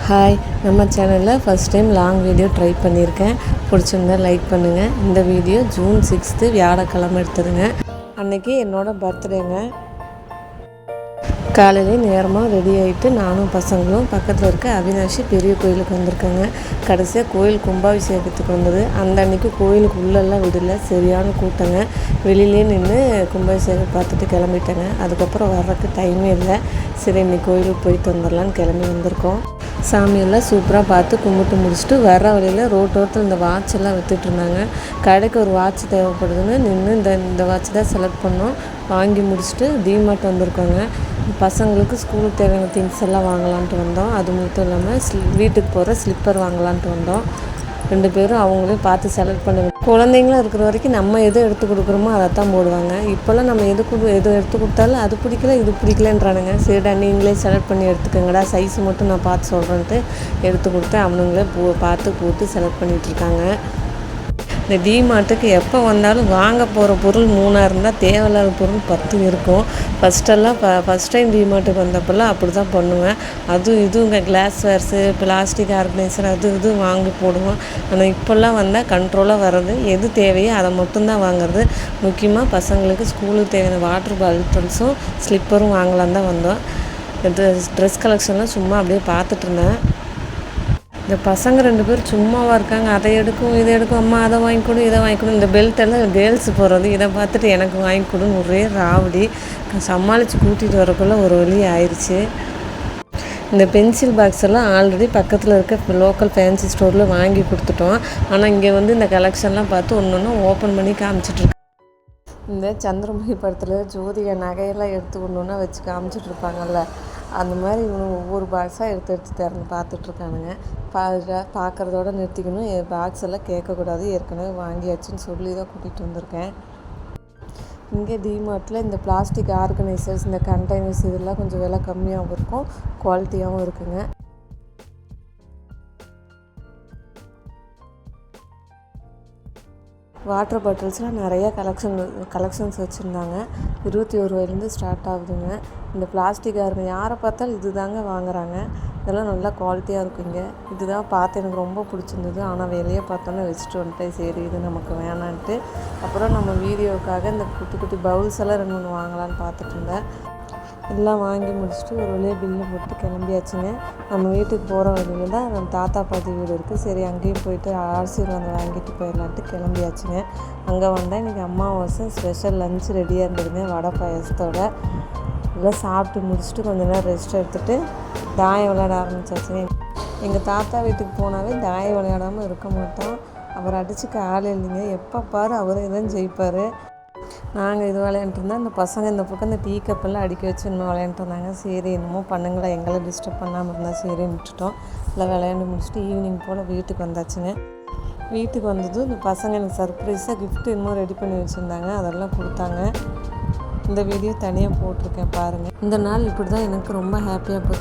Hi, நம்ம சேனலில் first time long video try பண்ணியிருக்கேன். பிடிச்சிருந்தா லைக் பண்ணுங்கள். இந்த வீடியோ ஜூன் 6 வியாழக்கிழமை எடுத்ததுங்க. அன்றைக்கி என்னோடய பர்த்டேங்க. காலையிலே நேரமாக ரெடி ஆகிட்டு நானும் பசங்களும் பக்கத்தில் இருக்க அவினாஷி பெரிய கோயிலுக்கு வந்திருக்கேங்க. கடைசியாக கோயில் கும்பாபிஷேகத்துக்கு வந்தது. அந்த அன்றைக்கி கோயிலுக்கு உள்ளெல்லாம் விடல, சரியான கூட்டங்க. வெளியிலே நின்று கும்பாபிஷேகம் பார்த்துட்டு கிளம்பிட்டேங்க. அதுக்கப்புறம் வர்றதுக்கு டைமே இல்லை. சரி, இன்னைக்கு கோயிலுக்கு போயிட்டு வந்துடலான்னு கிளம்பி வந்திருக்கோம். சாமியெல்லாம் சூப்பராக பார்த்து கும்பிட்டு முடிச்சுட்டு வர்ற வழியில் ரோட்டோரத்தில் இந்த வாட்செல்லாம் விற்றுட்ருந்தாங்க. கடைக்கு ஒரு வாட்ச் தேவைப்படுதுன்னு நின்று இந்த வாட்ச் தான் செலக்ட் பண்ணோம். வாங்கி முடிச்சுட்டு டிமார்ட் வந்திருக்கோங்க. பசங்களுக்கு ஸ்கூலுக்கு தேவையான திங்ஸ் எல்லாம் வாங்கலான்ட்டு வந்தோம். அது மட்டும் இல்லாமல் வீட்டுக்கு போகிற ஸ்லிப்பர் வாங்கலான்ட்டு வந்தோம். 2 பேரும் அவங்களே பார்த்து செலக்ட் பண்ணுங்க. குழந்தைங்களும் இருக்கிற வரைக்கும் நம்ம எது எடுத்து கொடுக்குறோமோ அதை தான் போடுவாங்க. இப்போல்லாம் நம்ம எது எடுத்து கொடுத்தாலும் அது பிடிக்கல இது பிடிக்கலன்றானுங்க. சரிடா, நீங்களே செலக்ட் பண்ணி எடுத்துக்கோங்கடா, சைஸ் மட்டும் நான் பார்த்து சொல்கிறேன்ட்டு எடுத்து கொடுத்தேன். அவனுங்களே பார்த்து போட்டு செலக்ட் பண்ணிகிட்ருக்காங்க. இந்த டிமார்ட்டுக்கு எப்போ வந்தாலும் வாங்க போகிற பொருள் 3 இருந்தால் தேவையில்லாத பொருள் 10 இருக்கும். ஃபஸ்ட் டைம் டிமார்ட்டுக்கு வந்தப்பெல்லாம் அப்படி தான் பண்ணுவேன். இதுவும் கிளாஸ் வேர்ஸு, பிளாஸ்டிக் ஆர்கனைசர் இது வாங்கி போடுவோம். ஆனால் இப்போல்லாம் வந்தால் கண்ட்ரோலாக வர்றது, எது தேவையோ அதை மட்டும்தான் வாங்குறது. முக்கியமாக பசங்களுக்கு ஸ்கூலுக்கு தேவையான வாட்டர் பாட்டில்ஸும் ஸ்லிப்பரும் வாங்கலான்னு தான் வந்தோம். ட்ரெஸ் கலெக்ஷன்லாம் சும்மா அப்படியே பார்த்துட்டு இருந்தேன். இந்த பசங்க 2 பேர் சும்மாவாக இருக்காங்க. அதை எடுக்கும் இதை எடுக்கும், அம்மா அதை வாங்கி கொடு இதை வாங்கி கொடு. இந்த பெல்ட்டெல்லாம் கேர்ள்ஸ் போடுறது, இதை பார்த்துட்டு எனக்கு வாங்கி கொடுன்னு ஒரே ராவடி. சமாளித்து கூட்டிகிட்டு வரக்குள்ளே ஒரு வழி ஆயிடுச்சு. இந்த பென்சில் பாக்ஸ் எல்லாம் ஆல்ரெடி பக்கத்தில் இருக்க லோக்கல் ஃபேன்சி ஸ்டோரில் வாங்கி கொடுத்துட்டோம். ஆனால் இங்கே வந்து இந்த கலெக்ஷன்லாம் பார்த்து ஒன்று ஓப்பன் பண்ணி காமிச்சிட்ருக்கேன். இந்த சந்திரமுகி படத்தில் ஜோதிகா நகையெல்லாம் எடுத்து ஒன்று வச்சு காமிச்சிட்ருப்பாங்கல்ல, அந்த மாதிரி ஒவ்வொரு பாக்ஸாக எடுத்து திறந்து பார்த்துட்ருக்கானுங்க. பார்க்குறதோட நிறுத்திக்கணும். என் பாக்ஸ் எல்லாம் கேட்கக்கூடாது, ஏற்கனவே வாங்கியாச்சுன்னு சொல்லி தான் கூட்டிகிட்டு வந்திருக்கேன். இங்கே டிமார்ட்டில் இந்த பிளாஸ்டிக் ஆர்கனைசர்ஸ், இந்த கண்டெய்னர்ஸ் இதெல்லாம் கொஞ்சம் விலை கம்மியாகவும் இருக்கும், குவாலிட்டியாகவும் இருக்குங்க. வாட்டர் பாட்டில்ஸ்லாம் நிறையா கலெக்ஷன்ஸ் வச்சுருந்தாங்க. 21 ரூபாயிலேருந்து ஸ்டார்ட் ஆகுதுங்க. இந்த பிளாஸ்டிக் யாரை பார்த்தாலும் இது தாங்க வாங்குறாங்க. இதெல்லாம் நல்லா குவாலிட்டியாக இருக்குங்க. இதுதான் பார்த்து எனக்கு ரொம்ப பிடிச்சிருந்தது. ஆனால் வெளியே பார்த்தோன்னே வச்சுட்டு வந்துட்டேன். சரி, இது நமக்கு வேணான்ட்டு. அப்புறம் நம்ம வீடியோவுக்காக இந்த குட்டி குட்டி பவுல்ஸ் எல்லாம் 2 வாங்கலான்னு பார்த்துட்டு இருந்தேன். எல்லாம் வாங்கி முடிச்சுட்டு ஒரு வழியாக பில்லு போட்டு கிளம்பியாச்சுங்க. நம்ம வீட்டுக்கு போகிற வழியில் தான் நம்ம தாத்தா பாட்டி வீடு இருக்குது. சரி, அங்கேயும் போயிட்டு ஆசீர்வாதம் வாங்கிட்டு போயிடலான்ட்டு கிளம்பியாச்சுங்க. அங்கே வந்தால் இன்றைக்கி அமாவாசை ஸ்பெஷல் லஞ்ச் ரெடியாக இருந்ததுங்க. வடை பாயசத்தோட எல்லாம் சாப்பிட்டு முடிச்சுட்டு கொஞ்ச நேரம் ரெஸ்ட் எடுத்துகிட்டு தாயம் விளையாட ஆரம்பித்தாச்சுங்க. எங்கள் தாத்தா வீட்டுக்கு போனாவே தாயம் விளையாடாமல் இருக்க மாட்டோம். அவர் அடிச்சுக்க ஆள் இல்லைங்க. எப்போ பாரு அவரே தான் ஜெயிப்பார். நாங்கள் இது விளையாண்டுருந்தோம். இந்த பசங்க இந்த பக்கம் இந்த டீ கப்பெல்லாம் அடுக்கி வச்சு இன்னும் விளையாண்டுட்டு இருந்தாங்க. சரி, என்னமோ பண்ணுங்களா, எங்களை டிஸ்டர்ப் பண்ணாமல் இருந்தால் சரின்னு விட்டுட்டோம். எல்லாம் விளையாண்டு முடிச்சுட்டு ஈவினிங் போல் வீட்டுக்கு வந்தாச்சுங்க. வீட்டுக்கு வந்ததும் இந்த பசங்க எனக்கு சர்ப்ரைஸாக கிஃப்ட்டு இன்னும் ரெடி பண்ணி வச்சுருந்தாங்க. அதெல்லாம் கொடுத்தாங்க. இந்த வீடியோ தனியாக போட்டிருக்கேன் பாருங்கள். இந்த நாள் இப்படி தான் எனக்கு ரொம்ப ஹாப்பியாக போச்சு.